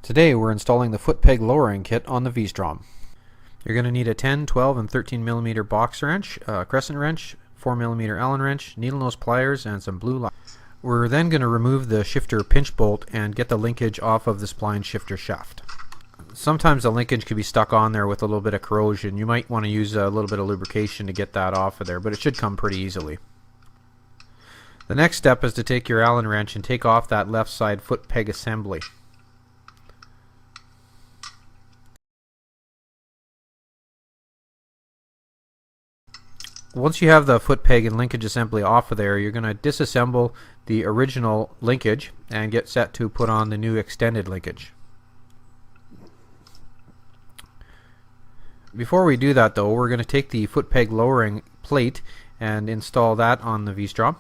Today we're installing the foot peg lowering kit on the V-Strom. You're going to need a 10, 12, and 13 millimeter box wrench, a crescent wrench, 4 millimeter Allen wrench, needle nose pliers, and some blue light. We're then going to remove the shifter pinch bolt and get the linkage off of the spline shifter shaft. Sometimes the linkage can be stuck on there with a little bit of corrosion. You might want to use a little bit of lubrication to get that off of there, but it should come pretty easily. The next step is to take your Allen wrench and take off that left side foot peg assembly. Once you have the foot peg and linkage assembly off of there, you're going to disassemble the original linkage and get set to put on the new extended linkage. Before we do that though, we're going to take the foot peg lowering plate and install that on the V-Strom.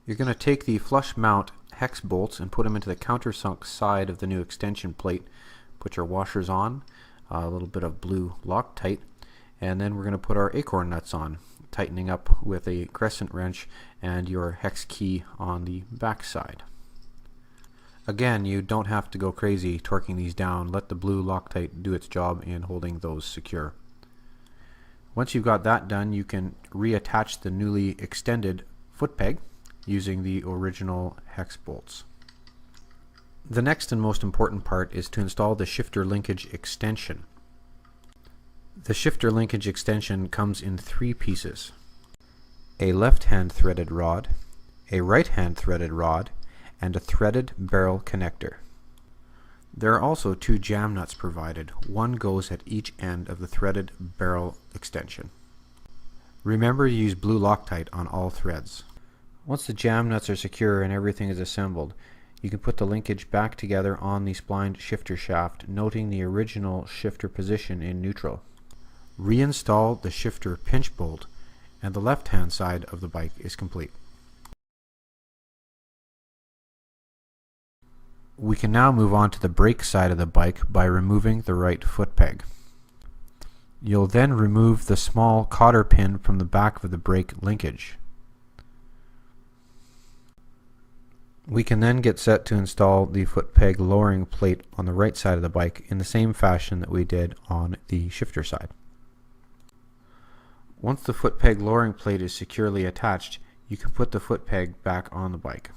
You're going to take the flush mount hex bolts and put them into the countersunk side of the new extension plate. Put your washers on, a little bit of blue Loctite, and then we're going to put our acorn nuts on, tightening up with a crescent wrench and your hex key on the back side. Again, you don't have to go crazy torquing these down. Let the blue Loctite do its job in holding those secure. Once you've got that done, you can reattach the newly extended foot peg using the original hex bolts. The next and most important part is to install the shifter linkage extension. The shifter linkage extension comes in 3 pieces: a left-hand threaded rod, a right-hand threaded rod, and a threaded barrel connector. There are also 2 jam nuts provided. One goes at each end of the threaded barrel extension. Remember to use blue Loctite on all threads. Once the jam nuts are secure and everything is assembled, you can put the linkage back together on the splined shifter shaft, noting the original shifter position in neutral. Reinstall the shifter pinch bolt, and the left-hand side of the bike is complete. We can now move on to the brake side of the bike by removing the right foot peg. You'll then remove the small cotter pin from the back of the brake linkage. We can then get set to install the foot peg lowering plate on the right side of the bike in the same fashion that we did on the shifter side. Once the foot peg lowering plate is securely attached, you can put the foot peg back on the bike.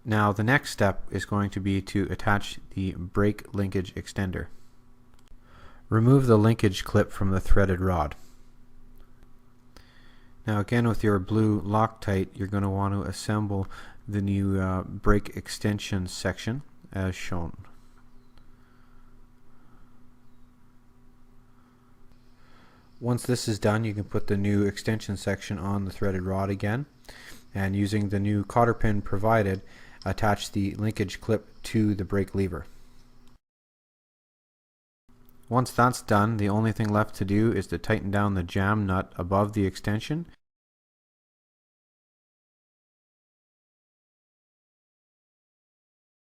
Now the next step is going to be to attach the brake linkage extender. Remove the linkage clip from the threaded rod. Now again, with your blue Loctite, you're going to want to assemble the new brake extension section as shown. Once this is done, you can put the new extension section on the threaded rod again, and using the new cotter pin provided, attach the linkage clip to the brake lever. Once that's done, the only thing left to do is to tighten down the jam nut above the extension